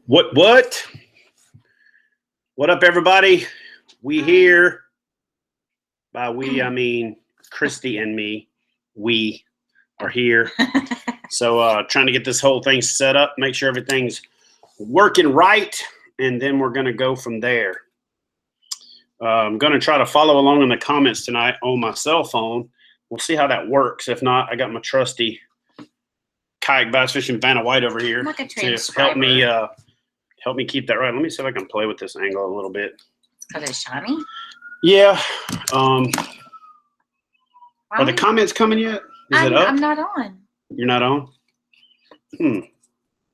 What? What up, everybody? We here. By we, I mean Kristie and me. We are here. So trying to get this whole thing set up, make sure everything's working right, and then we're going to go from there. I'm going to try to follow along in the comments tonight on my cell phone. We'll see how that works. If not, I got my trusty Kayak bass fishing Vanna White over here like a to help me keep that right. Let me see if I can play with this angle a little bit. Because it's shiny? Yeah. Are the comments coming yet? Is it up? I'm not on. You're not on?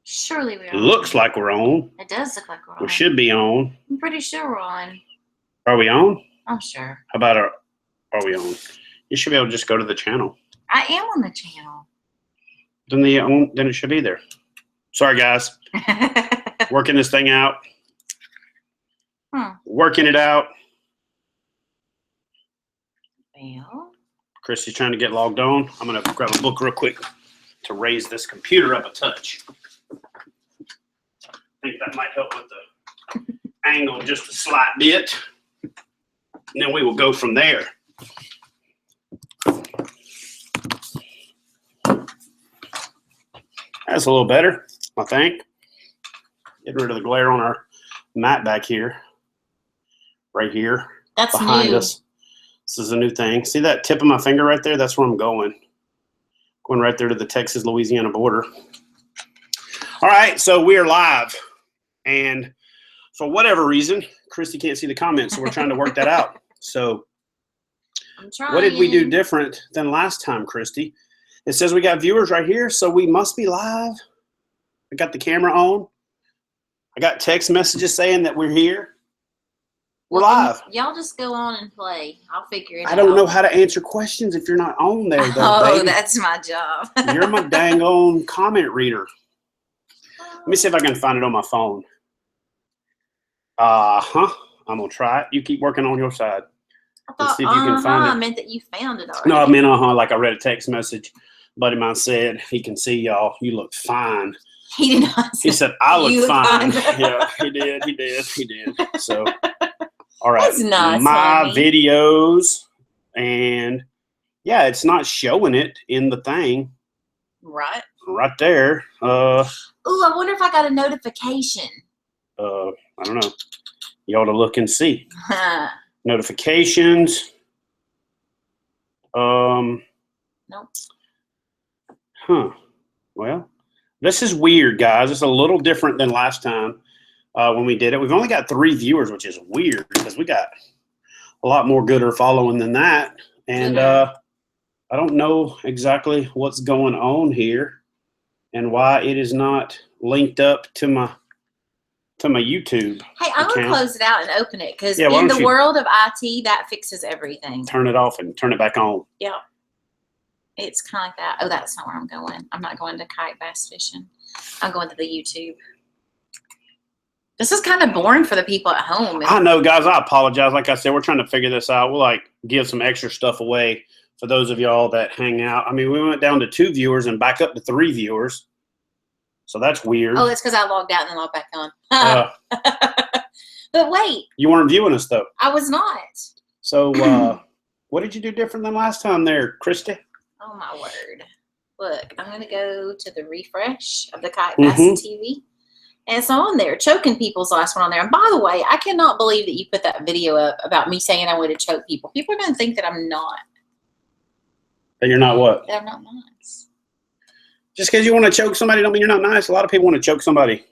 Surely we're on. Looks like we're on. It does look like we're on. We should be on. I'm pretty sure we're on. Are we on? I'm sure. How about are we on? You should be able to just go to the channel. I am on the channel. Then it should be there. Sorry, guys. Working this thing out. Working it out. Well. Kristie's trying to get logged on. I'm going to grab a book real quick to raise this computer up a touch. I think that might help with the angle just a slight bit. And then we will go from there. That's a little better, I think. Getting rid of the glare on our mat back here. Right here. That's behind new. us. This is a new thing. See that tip of my finger right there? That's where I'm going. Going right there to the Texas-Louisiana border. All right, so we are live. And for whatever reason, Kristie can't see the comments, so we're trying to work that out. So I'm trying. What did we do different than last time, Kristie? It says we got viewers right here, so we must be live. I got the camera on. I got text messages saying that we're here. We're live. Y'all just go on and play. I'll figure it out. I don't know how to answer questions if you're not on there, though, Oh, baby. that's my job. You're my dang on comment reader. Let me see if I can find it on my phone. I'm going to try it. You keep working on your side. I thought, see if you can find it. I meant that you found it already. No, I meant, like I read a text message. A buddy of mine said, he can see y'all. You look fine. He did not say He said, I look fine. fine. Yeah, he did. So, all right. That's nice, my honey. videos, and yeah, it's not showing it in the thing. Right. Right there. Ooh, I wonder if I got a notification. I don't know. You ought to look and see. Notifications. Nope. Well, this is weird, guys. It's a little different than last time when we did it. We've only got 3 viewers, which is weird because we got a lot more gooder following than that. And I don't know exactly what's going on here and why it is not linked up to my YouTube. Hey, I'm going to account. close it out and open it because Yeah, why in don't the you world of IT, that fixes everything. turn it off and turn it back on? Yeah. It's kind of like that. Oh, that's not where I'm going. I'm not going to kayak bass fishing. I'm going to the YouTube. This is kind of boring for the people at home. I know, guys. I apologize. Like I said, we're trying to figure this out. We'll give some extra stuff away for those of y'all that hang out. I mean, we went down to 2 viewers and back up to 3 viewers. So that's weird. Oh, it's because I logged out and then logged back on. But wait. You weren't viewing us, though. I was not. So what did you do different than last time there, Kristie? Oh, my word. Look, I'm going to go to the refresh of the Kayak Bass TV. And it's on there. Choking people's last one on there. And by the way, I cannot believe that you put that video up about me saying I want to choke people. People are going to think that I'm not. That you're not what? That I'm not nice. Just because you want to choke somebody don't mean you're not nice. A lot of people want to choke somebody.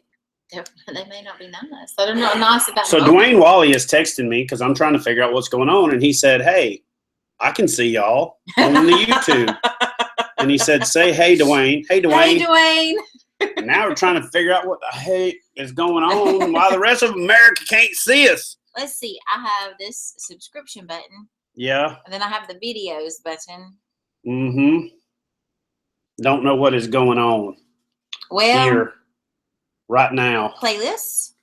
They may not be nice. They're not nice about So Dwayne Wally is texting me because I'm trying to figure out what's going on. And he said, hey, I can see y'all on the YouTube. And he said, say, hey, Dwayne. Hey, Dwayne. Hey, Dwayne. And now we're trying to figure out what the heck is going on, why the rest of America can't see us. Let's see. I have this subscription button. Yeah. And then I have the videos button. Don't know what is going on. Well. Here. Right now. Playlists?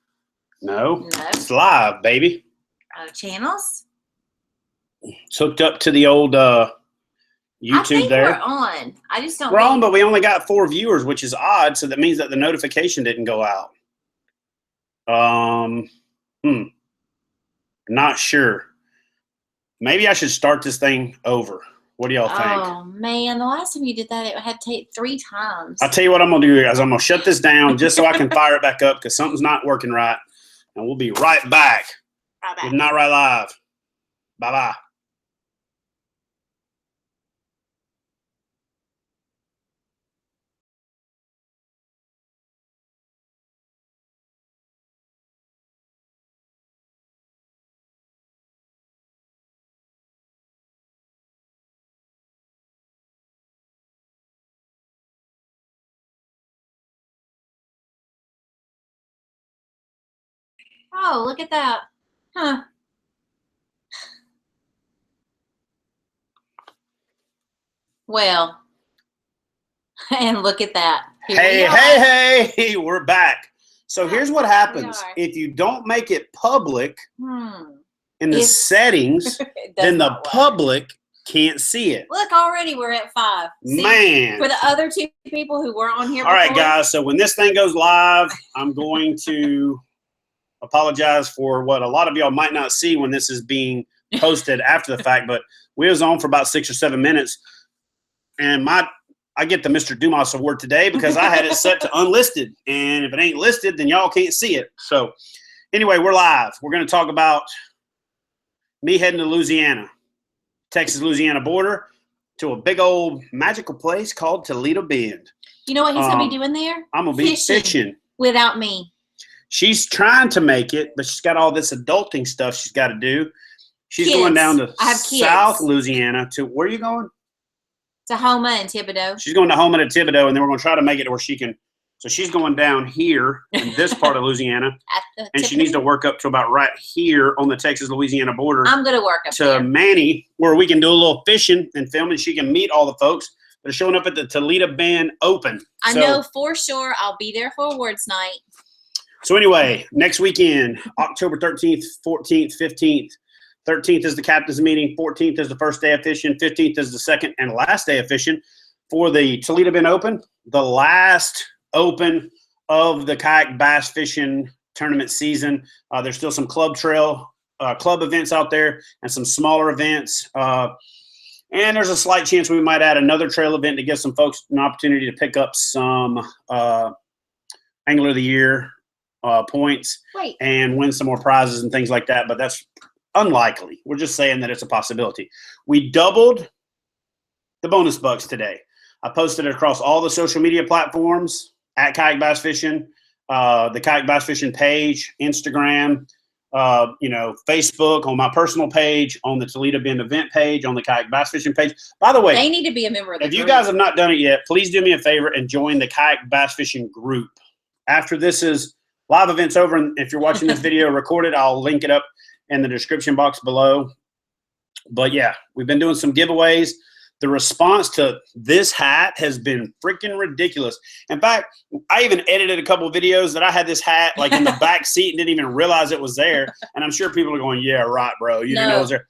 No. No. It's live, baby. Channels? It's hooked up to the old YouTube I think there. we're on. I just don't We're on, think. but we only got 4 viewers, which is odd. So that means that the notification didn't go out. Not sure. Maybe I should start this thing over. What do y'all think? Oh, man. The last time you did that, it had to take 3 times. I'll tell you what I'm going to do, guys. I'm going to shut this down just so I can fire it back up because something's not working right. And we'll be right back. With Not Right Live. Bye-bye. Oh, look at that. Huh. Well, and look at that. Hey, we're back. So here's what happens. If you don't make it public in the settings, then the public can't see it. Look, already we're at 5. See, man. For the other 2 people who were on here All right, guys. So when this thing goes live, I'm going to apologize for what a lot of y'all might not see when this is being posted after the fact, but we was on for about 6 or 7 minutes. And I get the Mr. Dumas award today because I had it set to unlisted. And if it ain't listed, then y'all can't see it. So anyway, we're live. We're going to talk about me heading to Louisiana, Texas-Louisiana border, to a big old magical place called Toledo Bend. You know what he's going to be doing there? I'm going to be fishing. Without me. She's trying to make it, but she's got all this adulting stuff she's got to do. She's going down to South Louisiana to, where are you going? To Houma and Thibodaux. She's going to Houma and Thibodaux, and then we're going to try to make it to where she can. So she's going down here in this part of Louisiana, and she needs to work up to about right here on the Texas-Louisiana border. I'm going to work up to Manny, where we can do a little fishing and filming. She can meet all the folks that are showing up at the Toledo Bend Open. I know for sure I'll be there for awards night. So anyway, next weekend, October 13th, 14th, 15th. 13th is the captain's meeting. 14th is the first day of fishing. 15th is the second and last day of fishing for the Toledo Bend Open, the last open of the kayak bass fishing tournament season. There's still some club events out there and some smaller events. And there's a slight chance we might add another trail event to give some folks an opportunity to pick up some Angler of the Year points and win some more prizes and things like that. But that's unlikely. We're just saying that it's a possibility. We doubled the bonus bucks today. I posted it across all the social media platforms at Kayak Bass Fishing, the Kayak Bass Fishing page, Instagram, Facebook, on my personal page, on the Toledo Bend event page, on the Kayak Bass Fishing page. By the way, they need to be a member of the group. If you guys have not done it yet, please do me a favor and join the Kayak Bass Fishing group. After this is live events over, and if you're watching this video recorded, I'll link it up in the description box below. But yeah, we've been doing some giveaways. The response to this hat has been freaking ridiculous. In fact, I even edited a couple of videos that I had this hat like in the back seat and didn't even realize it was there. And I'm sure people are going, yeah, right, bro. You didn't know it was there.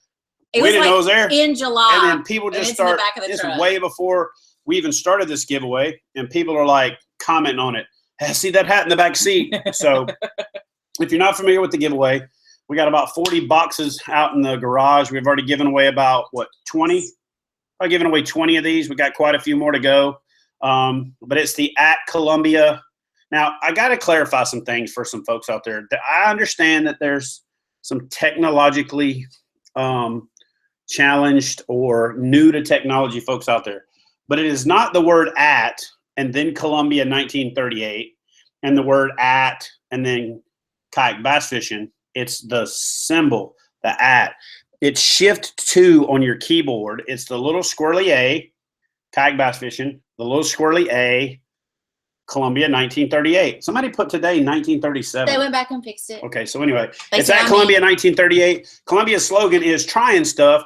We didn't know it was there. In July. And then people just start, it's way before we even started this giveaway. And people are like commenting on it. Hey, see that hat in the back seat. So if you're not familiar with the giveaway, we got about 40 boxes out in the garage. We've already given away about, 20? I've given away 20 of these. We got quite a few more to go. But it's the @Columbia. Now, I got to clarify some things for some folks out there. I understand that there's some technologically challenged or new to technology folks out there. But it is not the word @ and then Columbia 1938 and the word @ and then kayak bass fishing. It's the symbol, the @ It's shift 2 on your keyboard. It's the little squirrely A, kayak bass fishing, the little squirrely A, Columbia 1938. Somebody put today 1937. They went back and fixed it. Okay, so anyway, it's at Columbia 1938. Columbia's slogan is trying stuff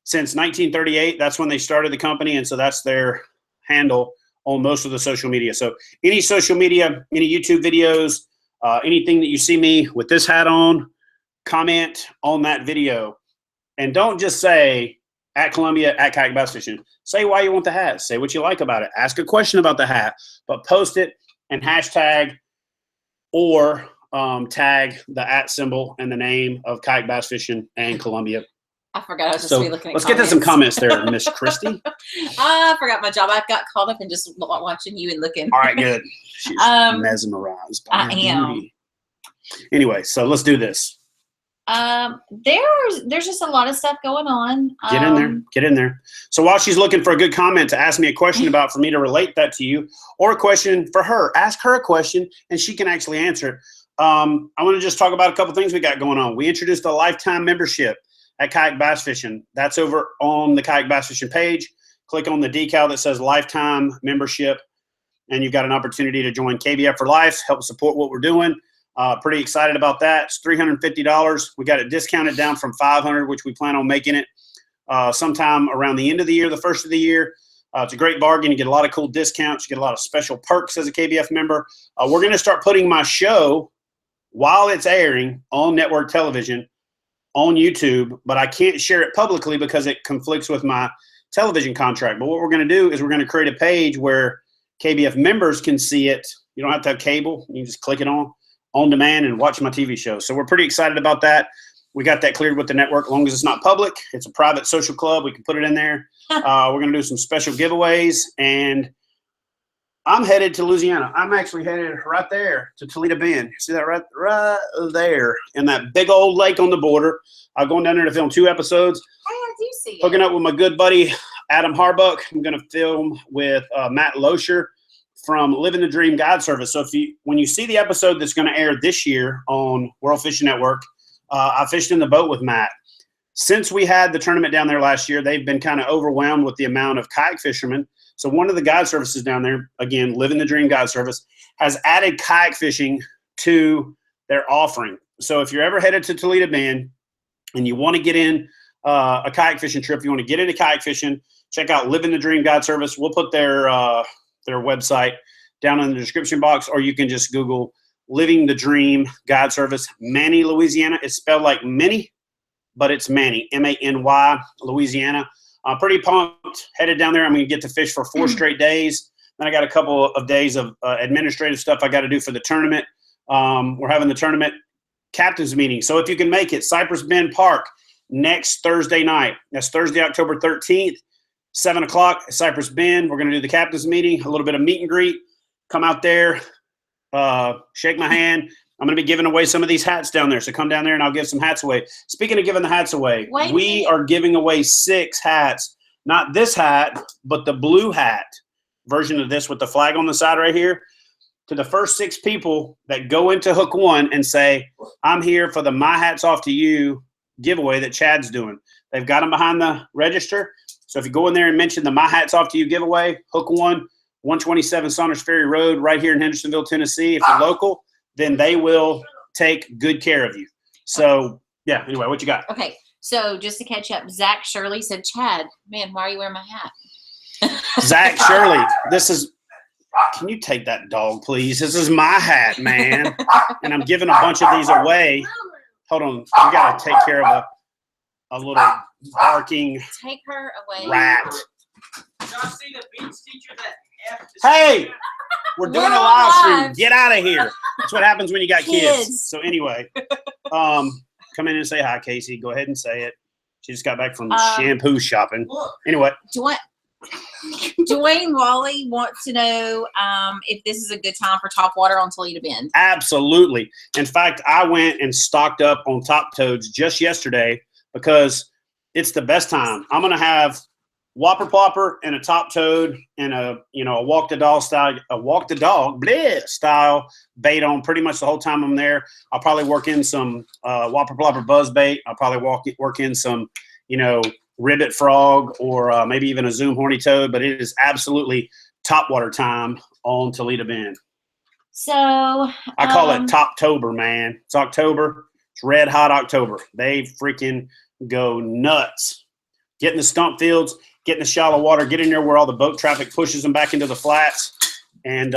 since 1938. That's when they started the company, and so that's their handle on most of the social media. So any social media, any YouTube videos, anything that you see me with this hat on, comment on that video. And don't just say at Columbia, at Kayak Bass Fishing. Say why you want the hat. Say what you like about it. Ask a question about the hat. But post it and hashtag or tag the @ symbol and the name of Kayak Bass Fishing and Columbia. I forgot I was just So looking at let's get to some comments there, Miss Kristie. I forgot my job. I got caught up in just watching you and looking. All right, good. She's mesmerized by I am. beauty. Anyway, so let's do this. There's just a lot of stuff going on. Get in there. Get in there. So while she's looking for a good comment to ask me a question about for me to relate that to you, or a question for her, ask her a question and she can actually answer it. I want to just talk about a couple things we got going on. We introduced a lifetime membership at Kayak Bass Fishing. That's over on the Kayak Bass Fishing page. Click on the decal that says lifetime membership, and you've got an opportunity to join KBF for life, help support what we're doing. Pretty excited about that. It's $350. We got it discounted down from $500, which we plan on making it sometime around the end of the year, the first of the year. It's a great bargain. You get a lot of cool discounts. You get a lot of special perks as a KBF member. We're going to start putting my show while it's airing on network television on YouTube, but I can't share it publicly because it conflicts with my television contract. But what we're going to do is we're going to create a page where KBF members can see it. You don't have to have cable. You can just click it on demand and watch my TV show. So we're pretty excited about that. We got that cleared with the network. As long as it's not public, it's a private social club. We can put it in there. We're going to do some special giveaways, and I'm headed to Louisiana. I'm actually headed right there to Toledo Bend. See that right there in that big old lake on the border. I'm going down there to film 2 episodes. I do see it. Hooking up with my good buddy, Adam Harbuck. I'm going to film with Matt Loescher from Living the Dream Guide Service. So when you see the episode that's going to air this year on World Fishing Network, I fished in the boat with Matt. Since we had the tournament down there last year, they've been kind of overwhelmed with the amount of kayak fishermen. So one of the guide services down there, again, Living the Dream Guide Service, has added kayak fishing to their offering. So if you're ever headed to Toledo Bend and you want to get in a kayak fishing trip, you want to get into kayak fishing, check out Living the Dream Guide Service. We'll put their website down in the description box, or you can just Google Living the Dream Guide Service. Many, Louisiana. It's spelled like Minnie, but it's Manny, M-A-N-Y, Louisiana. I'm pretty pumped, headed down there. I'm going to get to fish for 4 straight days. Then I got a couple of days of administrative stuff I got to do for the tournament. We're having the tournament captain's meeting. So if you can make it, Cypress Bend Park next Thursday night. That's Thursday, October 13th, 7 o'clock at Cypress Bend. We're going to do the captain's meeting, a little bit of meet and greet. Come out there, shake my hand. I'm going to be giving away some of these hats down there. So come down there and I'll give some hats away. Speaking of giving the hats away, we are giving away 6 hats. Not this hat, but the blue hat version of this with the flag on the side right here. To the first 6 people that go into Hook 1 and say, I'm here for the My Hats Off to You giveaway that Chad's doing. They've got them behind the register. So if you go in there and mention the My Hats Off to You giveaway, Hook 1, 127 Saunders Ferry Road right here in Hendersonville, Tennessee. If you're local, then they will take good care of you. So, yeah, anyway, what you got? Okay, so just to catch up, Zach Shirley said, Chad, man, why are you wearing my hat? Zach Shirley, this is – can you take that dog, please? This is my hat, man. And I'm giving a bunch of these away. Hold on. We got to take care of a little barking Take her away. rat. Did y'all see the beach teacher that F Hey! We're doing We're a live stream. live. Get out of here. That's what happens when you got kids. Kids. So anyway, come in and say hi, Casey. Go ahead and say it. She just got back from shampoo shopping. Look, Anyway, Dwayne Wally wants to know if this is a good time for top water on Toledo Bend. absolutely. In fact, I went and stocked up on top toads just yesterday because it's the best time. I'm going to have whopper plopper and a top toad and a walk the dog style bait on pretty much the whole time I'm there. I'll probably work in some whopper plopper buzz bait. I'll probably work in some ribbit frog or maybe even a zoom horny toad. But it is absolutely top water time on Toledo Bend. So I call it Toptober, man. It's October. It's red hot October. They freaking go nuts. Get in the stump fields. Get in the shallow water, get in there where all the boat traffic pushes them back into the flats. And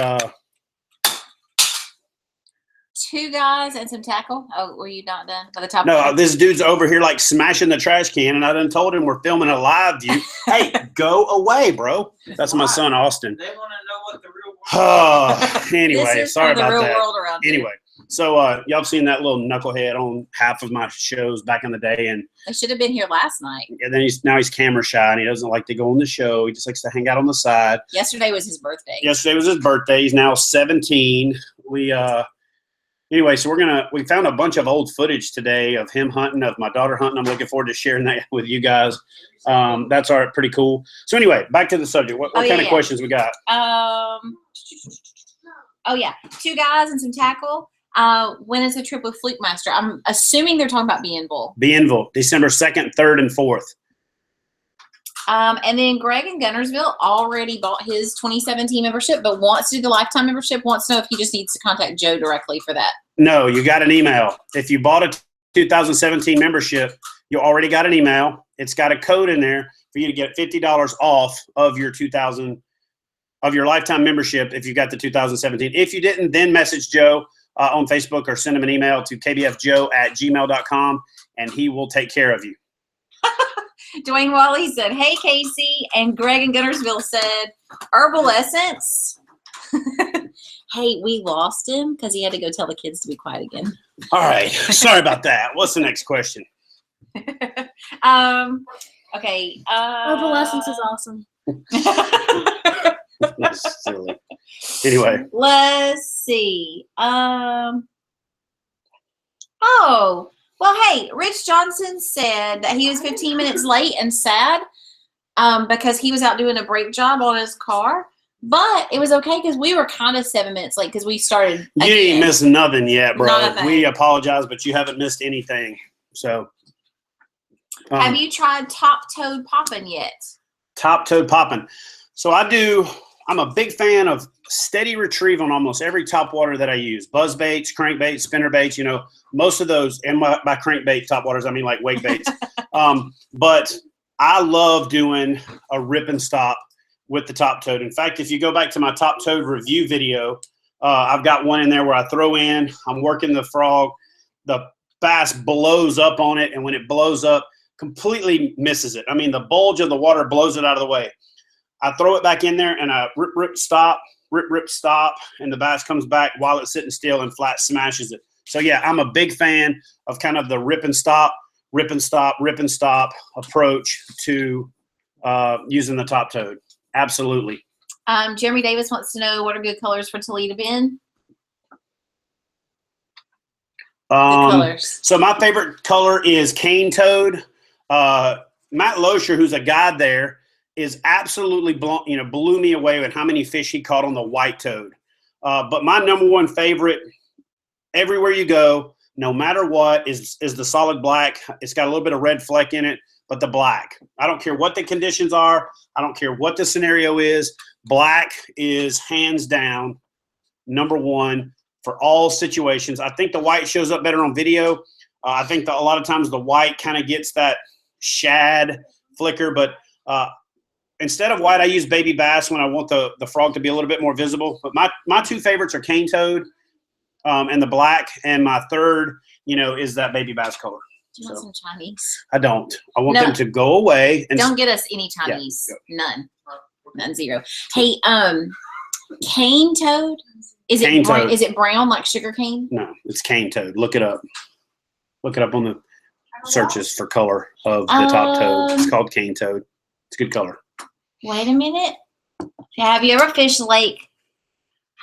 2 guys and some tackle. Oh, were you not done by the top? no, this dude's over here like smashing the trash can, and I done told him we're filming a live view. Hey, go away, bro. That's my son, Austin. they want to know what the real world Anyway, This is sorry for the about real that. world around here. Anyway, So y'all seen that little knucklehead on half of my shows back in the day, and They should have been here last night. then he's camera shy and he doesn't like to go on the show. He just likes to hang out on the side. Yesterday was his birthday. Yesterday was his birthday. He's now 17. Anyway, so we found a bunch of old footage today of him hunting, of my daughter hunting. I'm looking forward to sharing that with you guys. That's pretty cool. So anyway, back to the subject. What kind of questions we got? Oh yeah, 2 guys and some tackle. When is the trip with Flukemaster? I'm assuming they're talking about Bienville. Bienville, December 2nd, 3rd, and 4th. And then Greg in Gunnersville already bought his 2017 membership, but wants to do the lifetime membership, wants to know if he just needs to contact Joe directly for that. No, you got an email. If you bought a 2017 membership, you already got an email. It's got a code in there for you to get $50 off of your lifetime membership if you got the 2017. If you didn't, then message Joe on Facebook or send him an email to kbfjoe@gmail.com, and he will take care of you. Dwayne Wally said, "Hey, Casey," and Greg in Gunnersville said, "Herbal Essence." Hey, we lost him because he had to go tell the kids to be quiet again. All right. Sorry about that. What's the next question? Okay. Herbal Essence is awesome. That's silly. Anyway. Let's see. Oh, well, hey, Rich Johnson said that he was 15 minutes late and sad because he was out doing a brake job on his car. But it was okay because we were kind of 7 minutes late because we started. You ain't missed nothing yet, bro. Not a We thing. apologize, but you haven't missed anything. So. Have you tried top toed popping yet? Top toed popping. So I'm a big fan of steady retrieve on almost every top water that I use. Buzz baits, crankbaits, spinner baits, most of those. And by crankbait top waters, I mean like wake baits. But I love doing a rip and stop with the top toed. In fact, if you go back to my top toed review video, I've got one in there where I throw in, I'm working the frog, the bass blows up on it, and when it blows up, completely misses it. I mean, the bulge of the water blows it out of the way. I throw it back in there and I rip, stop, and the bass comes back while it's sitting still and flat smashes it. So yeah, I'm a big fan of kind of the rip and stop approach to using the top toed. Absolutely. Jeremy Davis wants to know what are good colors for Toledo Bend. Good colors. So my favorite color is cane toad. Matt Loescher, who's a guide there, is absolutely blew me away with how many fish he caught on the white toad. But my number one favorite, everywhere you go, no matter what, is the solid black. It's got a little bit of red fleck in it, but the black. I don't care what the conditions are. I don't care what the scenario is. Black is hands down number one for all situations. I think the white shows up better on video. I think that a lot of times the white kind of gets that shad flicker, but instead of white, I use baby bass when I want the frog to be a little bit more visible. But my 2 favorites are cane toad and the black, and my third, is that baby bass color. Do you want some Chinese? I don't. I want them to go away. And don't get us any Chinese. Yeah, none, zero. Hey, cane toad. Is it brown like sugar cane? No, it's cane toad. Look it up. Look it up on the searches for color of the top toad. It's called cane toad. It's a good color. Wait a minute. Have you ever fished Lake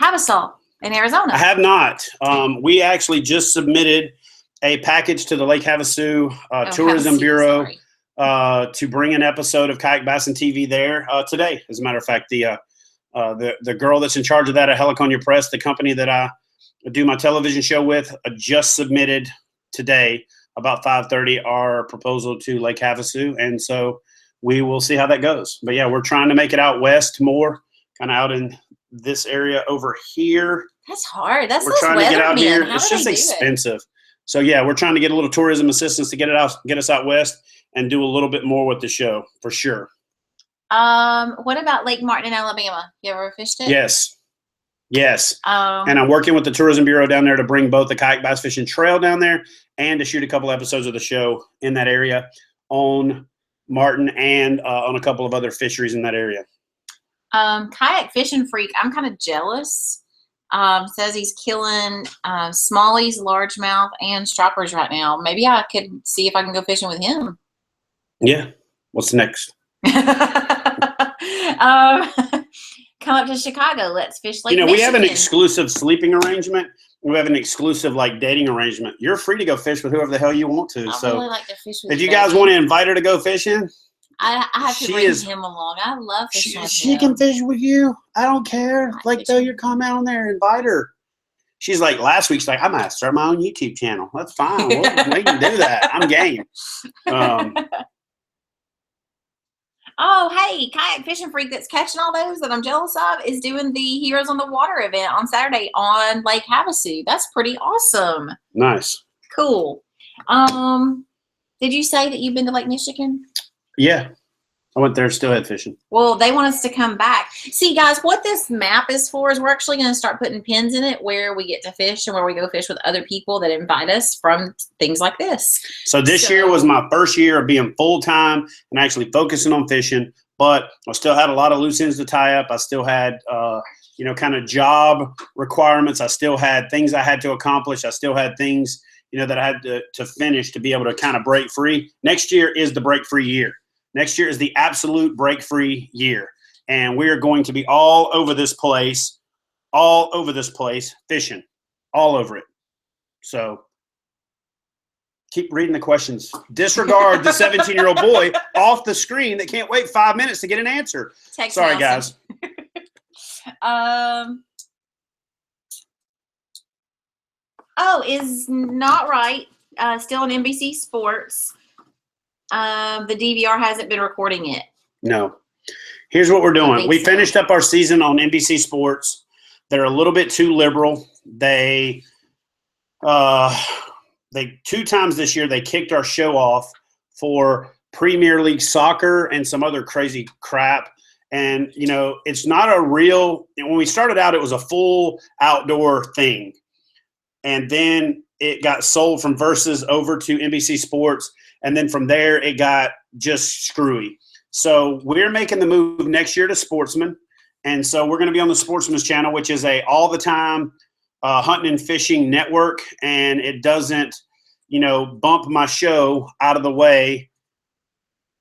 Havasu in Arizona? I have not. We actually just submitted a package to the Lake Havasu Tourism Bureau to bring an episode of Kayak Bass and TV there today. As a matter of fact, the girl that's in charge of that at Heliconia Press, the company that I do my television show with, just submitted today about 5:30 our proposal to Lake Havasu, and so we will see how that goes. But yeah, we're trying to make it out west more, kind of out in this area over here. That's hard. That's we're trying to get out here. It's just expensive. So yeah, we're trying to get a little tourism assistance to get us out west and do a little bit more with the show for sure. What about Lake Martin in Alabama? You ever fished it? Yes. And I'm working with the Tourism Bureau down there to bring both the Kayak Bass Fishing Trail down there and to shoot a couple episodes of the show in that area on Martin and on a couple of other fisheries in that area. Kayak Fishing Freak, I'm kind of jealous says he's killing smallies, largemouth, and stripers right now. Maybe I could see if I can go fishing with him. Yeah. What's next? Come up to Chicago. Let's fish Lake You know, we have an Michigan. exclusive sleeping arrangement. We have an exclusive like dating arrangement. You're free to go fish with whoever the hell you want to. I So really like to fish with if you guys want to invite her to go fishing, I have to she bring is- him along. I love fishing with she him. can fish with you. I don't care. I Like fish throw with- your comment on there, invite her. She's like last week. She's like, I might start my own YouTube channel. That's fine. We can do that. I'm game. Oh, hey, Kayak Fishing Freak that's catching all those that I'm jealous of is doing the Heroes on the Water event on Saturday on Lake Havasu. That's pretty awesome. Nice. Cool. Did you say that you've been to Lake Michigan? Yeah. I went there still head fishing. Well, they want us to come back. See, guys, what this map is for is we're actually going to start putting pins in it where we get to fish and where we go fish with other people that invite us from things like this. So this year was my first year of being full-time and actually focusing on fishing, but I still had a lot of loose ends to tie up. I still had, kind of job requirements. I still had things I had to accomplish. I still had things, that I had to finish to be able to kind of break free. Next year is the break free year. Next year is the absolute break free year. And we are going to be all over this place, fishing, all over it. So keep reading the questions. Disregard the 17-year-old boy off the screen that can't wait 5 minutes to get an answer. Text Sorry, Nelson. guys. Is not right. Still on NBC Sports. The DVR hasn't been recording it. No. Here's what we're doing. think We so. finished up our season on NBC Sports. They're a little bit too liberal. They 2 times this year they kicked our show off for Premier League soccer and some other crazy crap. And it's not a real. When we started out, it was a full outdoor thing, and then it got sold from Versus over to NBC Sports. And then from there, it got just screwy. So we're making the move next year to Sportsman. And so we're going to be on the Sportsman's channel, which is a all-the-time hunting and fishing network. And it doesn't, bump my show out of the way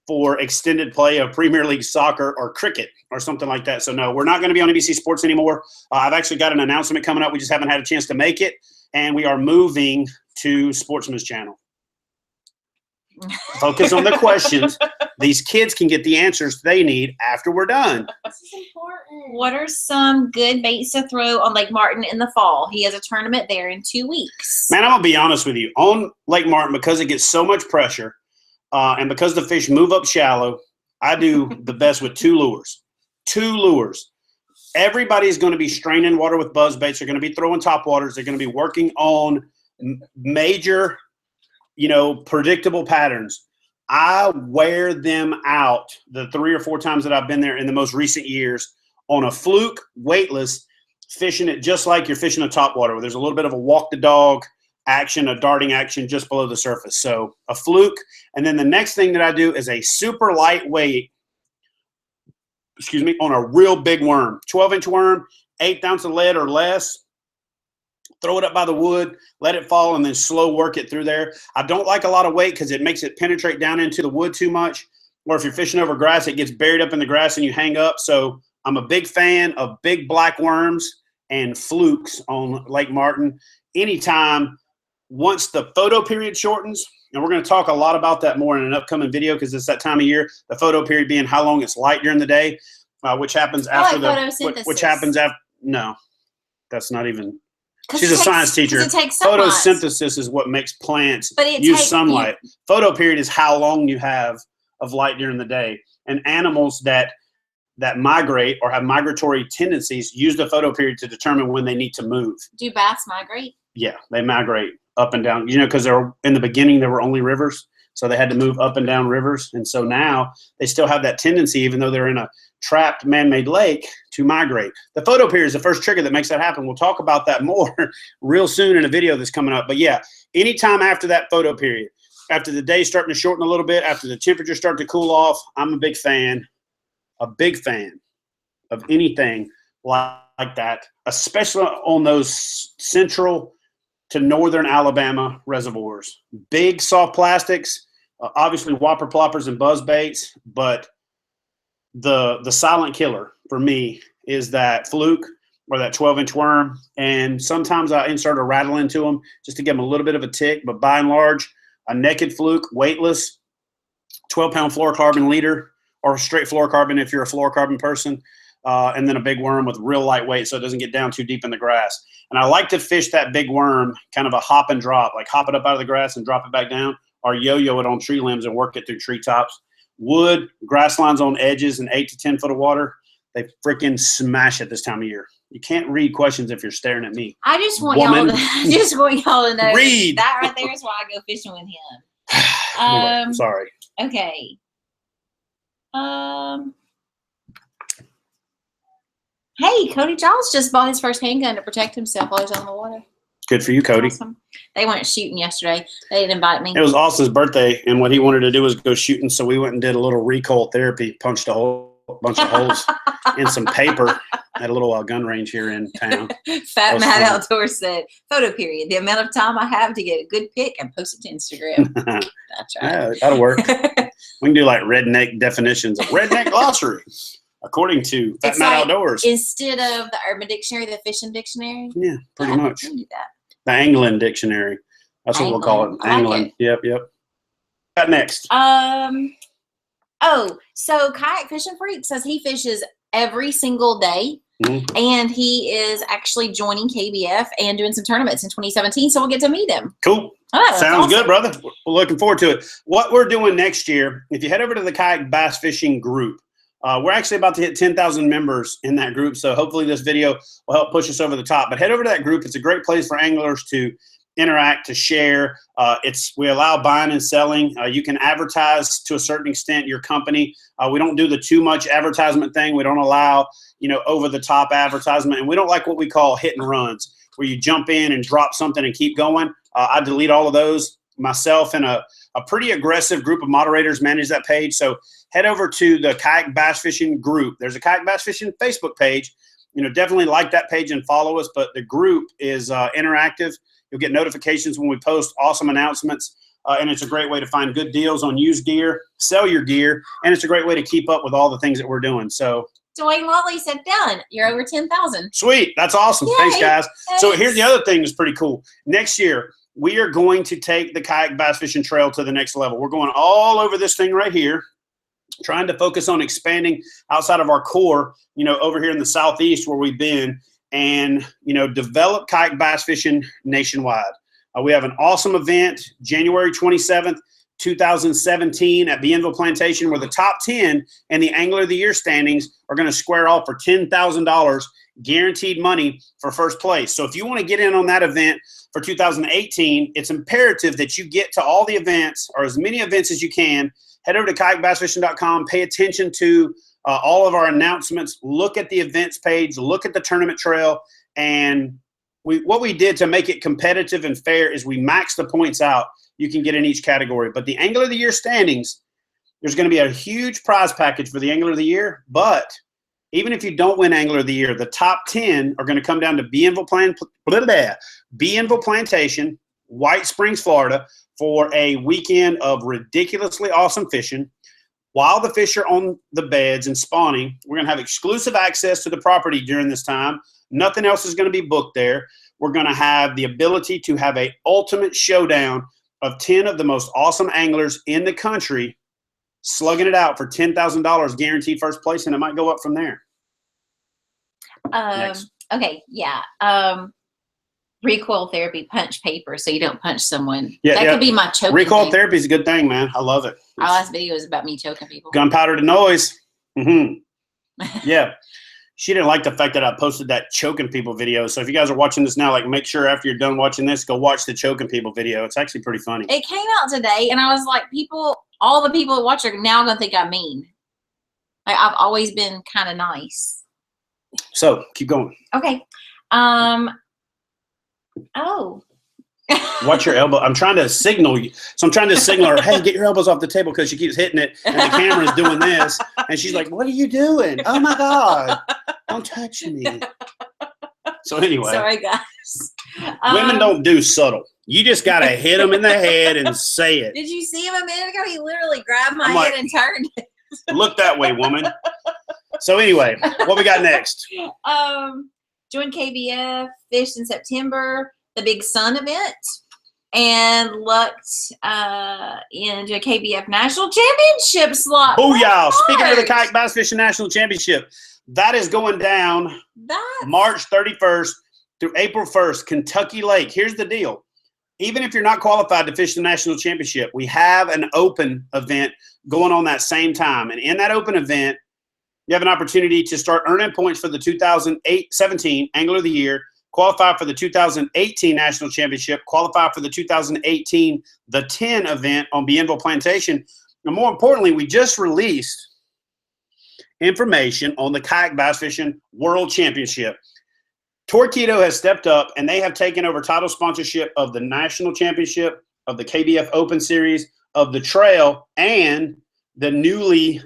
for extended play of Premier League soccer or cricket or something like that. So, no, we're not going to be on NBC Sports anymore. I've actually got an announcement coming up. We just haven't had a chance to make it. And we are moving to Sportsman's channel. Focus on the questions. These kids can get the answers they need after we're done. This is important. What are some good baits to throw on Lake Martin in the fall? He has a tournament there in 2 weeks. Man, I'm going to be honest with you. On Lake Martin, because it gets so much pressure and because the fish move up shallow, I do the best with 2 lures. 2 lures. Everybody's going to be straining water with buzz baits. They're going to be throwing top waters. They're going to be working on major predictable patterns. I wear them out the 3 or 4 times that I've been there in the most recent years on a fluke, weightless, fishing it just like you're fishing a topwater where there's a little bit of a walk the dog action, a darting action just below the surface. So a fluke. And then the next thing that I do is a super lightweight, on a real big worm, 12-inch worm, 1/8 ounce of lead or less. Throw it up by the wood, let it fall, and then slow work it through there. I don't like a lot of weight because it makes it penetrate down into the wood too much. Or if you're fishing over grass, it gets buried up in the grass and you hang up. So I'm a big fan of big black worms and flukes on Lake Martin. Anytime, once the photo period shortens, and we're going to talk a lot about that more in an upcoming video because it's that time of year, the photo period being how long it's light during the day, which happens after which happens after, no, that's not even. She's a science teacher. It takes sunlight. Photosynthesis is what makes plants use sunlight. Photo period is how long you have of light during the day. And animals that migrate or have migratory tendencies use the photo period to determine when they need to move. Do bass migrate? Yeah, they migrate up and down. Because in the beginning there were only rivers, so they had to move up and down rivers. And so now they still have that tendency, even though they're in a trapped man-made lake, to migrate. The photo period is the first trigger that makes that happen. We'll talk about that more real soon in a video that's coming up. But yeah, anytime after that photo period, after the day starting to shorten a little bit, after the temperature start to cool off, I'm a big fan of anything like like that, especially on those central to northern Alabama reservoirs. Big soft plastics, obviously whopper ploppers and buzz baits, but the silent killer for me is that fluke or that 12-inch worm. And sometimes I insert a rattle into them just to give them a little bit of a tick. But by and large, a naked fluke, weightless, 12-pound fluorocarbon leader, or straight fluorocarbon if you're a fluorocarbon person, and then a big worm with real lightweight so it doesn't get down too deep in the grass. And I like to fish that big worm kind of a hop and drop, like hop it up out of the grass and drop it back down, or yo-yo it on tree limbs and work it through treetops. Wood, grass lines on edges, and 8 to 10 foot of water, they freaking smash it this time of year. You can't read questions if you're staring at me. I just want y'all to know Read. that right there is why I go fishing with him. Sorry. Okay. Hey, Cody Giles just bought his first handgun to protect himself while he's on the water. Good for you, Cody. Awesome. They went shooting yesterday. They didn't invite me. It was Austin's birthday, and what he wanted to do was go shooting, so we went and did a little recoil therapy, punched a bunch of holes in some paper at a little gun range here in town. Fat Matt Outdoors said, photo period. The amount of time I have to get a good pic and post it to Instagram. That's right. Yeah, that'll work. We can do like redneck definitions of redneck glossary, according to Fat Matt Outdoors. Instead of the Urban Dictionary, the Fishing Dictionary. Yeah, pretty much. We can do that. The Angling Dictionary. That's what we'll call it. Angling. Yep. Got next. Oh, so Kayak Fishing Freak says he fishes every single day, and he is actually joining KBF and doing some tournaments in 2017, so we'll get to meet him. Cool. Sounds good, brother. We're looking forward to it. What we're doing next year, if you head over to the Kayak Bass Fishing group, we're actually about to hit 10,000 members in that group, so hopefully this video will help push us over the top. But head over to that group. It's a great place for anglers to interact, to share. We allow buying and selling. You can advertise to a certain extent your company. We don't do the too much advertisement thing. We don't allow, over the top advertisement, and we don't like what we call hit and runs, where you jump in and drop something and keep going. I delete all of those. Myself and a pretty aggressive group of moderators manage that page. So head over to the Kayak Bass Fishing group. There's a Kayak Bass Fishing Facebook page. Definitely like that page and follow us. But the group is interactive. You'll get notifications when we post awesome announcements, and it's a great way to find good deals on used gear, sell your gear, and it's a great way to keep up with all the things that we're doing. So Dwayne Watley said, done. You're over 10,000. Sweet. That's awesome. Yay. Thanks, guys. Thanks. So here's the other thing that's pretty cool. Next year, we are going to take the Kayak Bass Fishing Trail to the next level. We're going all over this thing right here, trying to focus on expanding outside of our core, over here in the Southeast where we've been, and, develop kayak bass fishing nationwide. We have an awesome event, January 27th, 2017 at Bienville Plantation, where the top 10 and the Angler of the Year standings are going to square off for $10,000 guaranteed money for first place. So if you want to get in on that event for 2018, it's imperative that you get to all the events, or as many events as you can. Head over to kayakbassfishing.com, pay attention to all of our announcements, look at the events page, look at the tournament trail, and what we did to make it competitive and fair is we maxed the points out you can get in each category. But the Angler of the Year standings, there's going to be a huge prize package for the Angler of the Year, but even if you don't win Angler of the Year, the top 10 are going to come down to Bienville Plantation, White Springs, Florida, for a weekend of ridiculously awesome fishing. While the fish are on the beds and spawning, we're going to have exclusive access to the property during this time. Nothing else is going to be booked there. We're going to have the ability to have an ultimate showdown of 10 of the most awesome anglers in the country slugging it out for $10,000 guaranteed first place, and it might go up from there. Okay, yeah. Recoil therapy, punch paper, so you don't punch someone. Yeah, that could be my choking. Recoil therapy is a good thing, man. I love it. Our last video is about me choking people. Gunpowder to noise. Yeah. She didn't like the fact that I posted that choking people video. So if you guys are watching this now, make sure after you're done watching this, go watch the choking people video. It's actually pretty funny. It came out today, and I was like, all the people that watch are now going to think I'm mean. I've always been kind of nice. So keep going. Okay. Watch your elbow. I'm trying to signal you. So I'm trying to signal her, hey, get your elbows off the table, because she keeps hitting it and the camera's doing this. And she's like, what are you doing? Oh, my God. Don't touch me. So anyway, Sorry, guys. women don't do subtle. You just got to hit them in the head and say it. Did you see him a minute ago? He literally grabbed my I'm head like, and turned it. Look that way, woman. So anyway, what we got next? Joined KBF, fished in September, the Big Sun event, and lucked into a KBF National Championship slot. Booyah! Speaking of the March. Kayak Bass Fishing National Championship, that is going down That's March 31st through April 1st, Kentucky Lake. Here's the deal. Even if you're not qualified to fish the national championship, we have an open event going on that same time. And in that open event, you have an opportunity to start earning points for the 2017 Angler of the Year, qualify for the 2018 National Championship, qualify for the 2018 The 10 event on Bienville Plantation. And more importantly, we just released information on the Kayak Bass Fishing World Championship. Torquedo has stepped up, and they have taken over title sponsorship of the National Championship, of the KBF Open Series, of the Trail, and the newly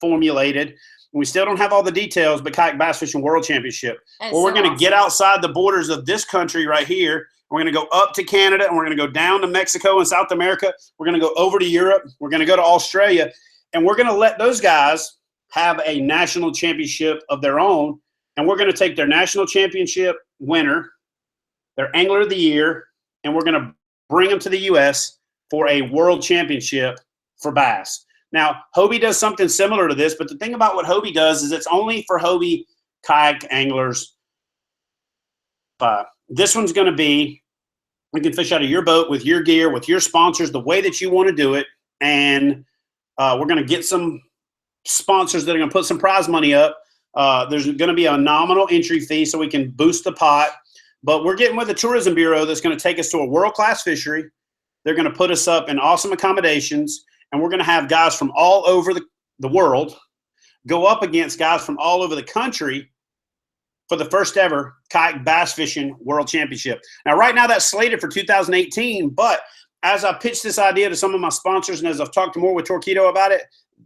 formulated, we still don't have all the details, but Kayak Bass Fishing World Championship. Well, we're going to get outside the borders of this country right here. We're going to go up to Canada, and we're going to go down to Mexico and South America. We're going to go over to Europe. We're going to go to Australia, and we're going to let those guys have a national championship of their own. And we're going to take their national championship winner, their Angler of the Year, and we're going to bring them to the U.S. for a world championship for bass. Now, Hobie does something similar to this, but the thing about what Hobie does is it's only for Hobie kayak anglers. This one's going to be, you can fish out of your boat with your gear, with your sponsors, the way that you want to do it. And we're going to get some sponsors that are going to put some prize money up. There's going to be a nominal entry fee so we can boost the pot. But we're getting with the Tourism Bureau that's going to take us to a world-class fishery. They're going to put us up in awesome accommodations, and we're going to have guys from all over the world go up against guys from all over the country for the first ever Kayak Bass Fishing World Championship. Now, right now, that's slated for 2018, but as I pitched this idea to some of my sponsors and as I've talked more with Torquedo about it,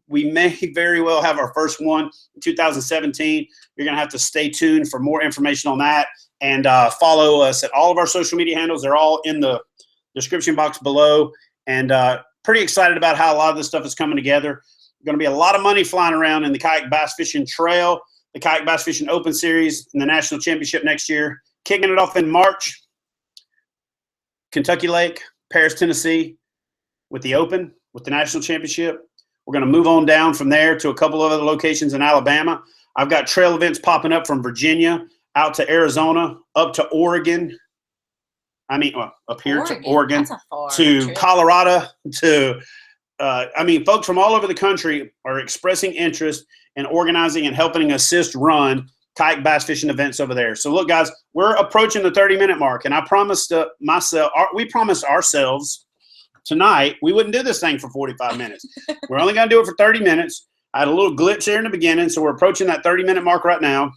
we may very well have our first one in 2017. You're going to have to stay tuned for more information on that and follow us at all of our social media handles. They're all in the description box below. And pretty excited about how a lot of this stuff is coming together. Going to be a lot of money flying around in the Kayak Bass Fishing Trail, the Kayak Bass Fishing Open Series, and the National Championship next year. Kicking it off in March, Kentucky Lake, Paris, Tennessee, with the Open, with the National Championship. We're going to move on down from there to a couple of other locations in Alabama. I've got trail events popping up from Virginia out to Arizona, up to Oregon. I mean, up here to Oregon, to trip. Colorado, to folks from all over the country are expressing interest in organizing and helping assist run kayak bass fishing events over there. So look, guys, we're approaching the 30-minute mark, and I promised we promised ourselves tonight we wouldn't do this thing for 45 minutes. We're only going to do it for 30 minutes. I had a little glitch there in the beginning, so we're approaching that 30-minute mark right now.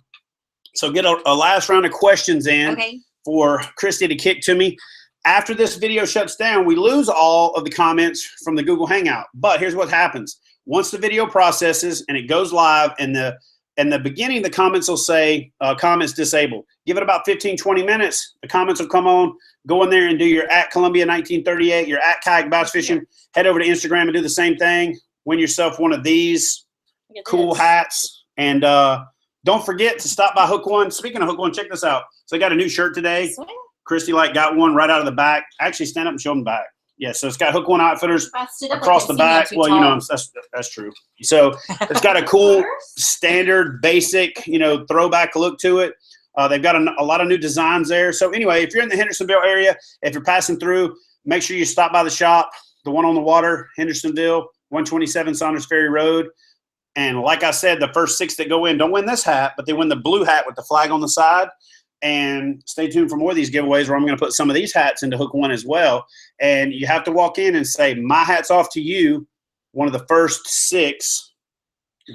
So get a last round of questions in for Kristie to kick to me. After this video shuts down, we lose all of the comments from the Google Hangout. But here's what happens. Once the video processes and it goes live, in the beginning, the comments will say comments disabled. Give it about 15, 20 minutes. The comments will come on. Go in there and do your at Columbia 1938, your at Kayak Bass Fishing. Head over to Instagram and do the same thing. Win yourself one of these cool hats. And don't forget to stop by Hook One. Speaking of Hook One, check this out. So I got a new shirt today. Kristie got one right out of the back. Actually, stand up and show them the back. Yeah, so it's got Hook One Outfitters across the back. Well, you know, that's true. So it's got a cool, standard, basic, throwback look to it. They've got a lot of new designs there. So anyway, if you're in the Hendersonville area, if you're passing through, make sure you stop by the shop, the one on the water, Hendersonville, 127 Saunders Ferry Road. And like I said, the first 6 that go in don't win this hat, but they win the blue hat with the flag on the side. And stay tuned for more of these giveaways where I'm going to put some of these hats into Hook One as well. And you have to walk in and say, my hat's off to you, one of the first 6,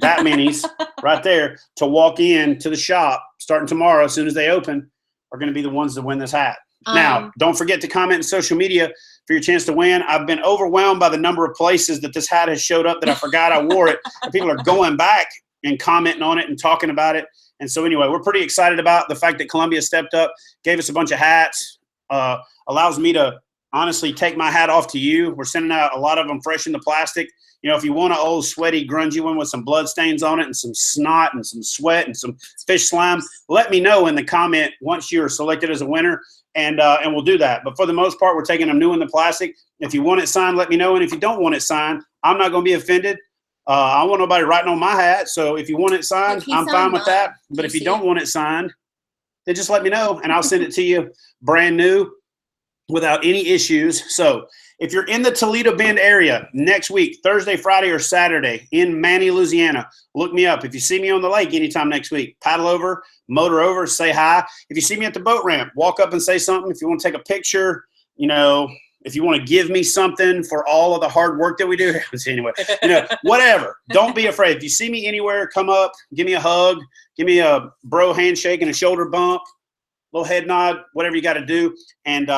that minis right there, to walk in to the shop starting tomorrow as soon as they open, are going to be the ones that win this hat. Now, don't forget to comment on social media for your chance to win. I've been overwhelmed by the number of places that this hat has showed up that I forgot I wore it. And people are going back and commenting on it and talking about it. And so anyway, we're pretty excited about the fact that Columbia stepped up, gave us a bunch of hats, allows me to honestly take my hat off to you. We're sending out a lot of them fresh in the plastic. You know, if you want an old sweaty, grungy one with some blood stains on it and some snot and some sweat and some fish slime, let me know in the comment once you're selected as a winner, and we'll do that. But for the most part, we're taking them new in the plastic. If you want it signed, let me know. And if you don't want it signed, I'm not going to be offended. I don't want nobody writing on my hat. So if you want it signed, I'm fine with that. But if you don't want it signed, then just let me know, and I'll send it to you brand new without any issues. So if you're in the Toledo Bend area next week, Thursday, Friday, or Saturday in Manny, Louisiana, look me up. If you see me on the lake anytime next week, paddle over, motor over, say hi. If you see me at the boat ramp, walk up and say something. If you want to take a picture, you know, if you want to give me something for all of the hard work that we do, anyway, you know, whatever. Don't be afraid. If you see me anywhere, come up, give me a hug, give me a bro handshake and a shoulder bump, little head nod, whatever you got to do. And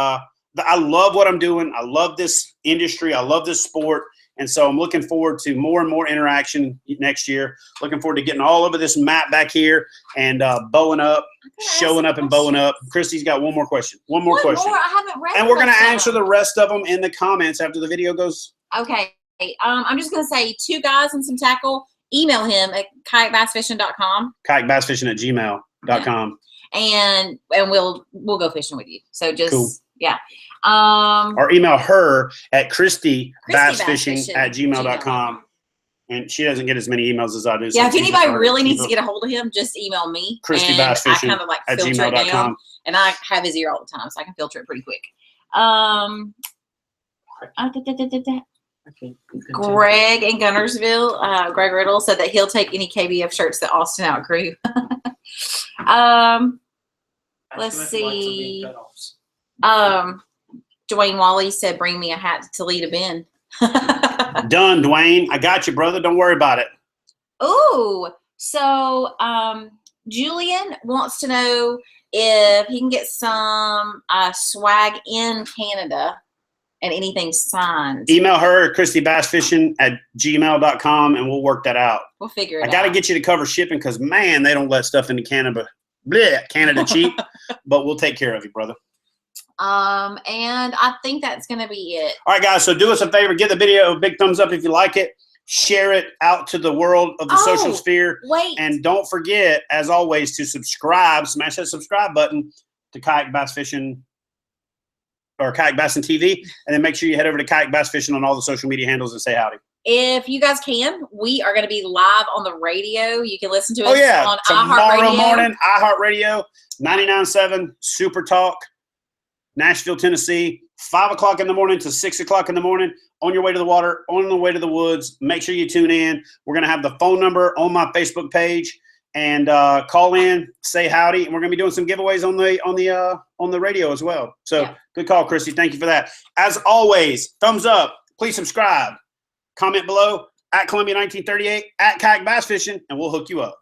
I love what I'm doing. I love this industry. I love this sport. And so I'm looking forward to more and more interaction next year. Looking forward to getting all over this map back here and bowing up, showing up and bowing up. Kristie's got one more question. One more question. I haven't read. And we're going to answer the rest of them in the comments after the video goes. Okay. I'm just going to say 2 guys and some tackle. Email him at kayakbassfishing.com. Kayakbassfishing@gmail.com. And we'll go fishing with you. So just, cool. Yeah. Or email her at KristieBassFishing@gmail.com. And she doesn't get as many emails as I do. Yeah, if anybody really needs to get a hold of him, just email me. KristieBassFishing@gmail.com. And I have his ear all the time, so I can filter it pretty quick. Greg in Gunnersville, Greg Riddle said that he'll take any KBF shirts that Austin outgrew. Let's see. Dwayne Wally said, bring me a hat to Toledo Bend. Done, Dwayne. I got you, brother. Don't worry about it. Ooh, so Julian wants to know if he can get some swag in Canada and anything signed. Email her at KristieBassFishing@gmail.com and we'll work that out. We'll figure it out. I got to get you to cover shipping because, man, they don't let stuff into Canada. Blech, Canada cheap. But we'll take care of you, brother. And I think that's going to be it. All right, guys. So do us a favor. Give the video a big thumbs up if you like it. Share it out to the world of the social sphere. Wait. And don't forget, as always, to subscribe. Smash that subscribe button to Kayak Bass Fishing or Kayak Bass and TV. And then make sure you head over to Kayak Bass Fishing on all the social media handles and say howdy. If you guys can, we are going to be live on the radio. You can listen to us on tomorrow morning, iHeartRadio, 99.7 Super Talk, Nashville, Tennessee, 5 o'clock in the morning to 6 o'clock in the morning, on your way to the water, on the way to the woods. Make sure you tune in. We're going to have the phone number on my Facebook page, and call in, say howdy, and we're going to be doing some giveaways on the radio as well. So Good call, Kristie. Thank you for that. As always, thumbs up. Please subscribe. Comment below at Columbia 1938 at Kayak Bass Fishing, and we'll hook you up.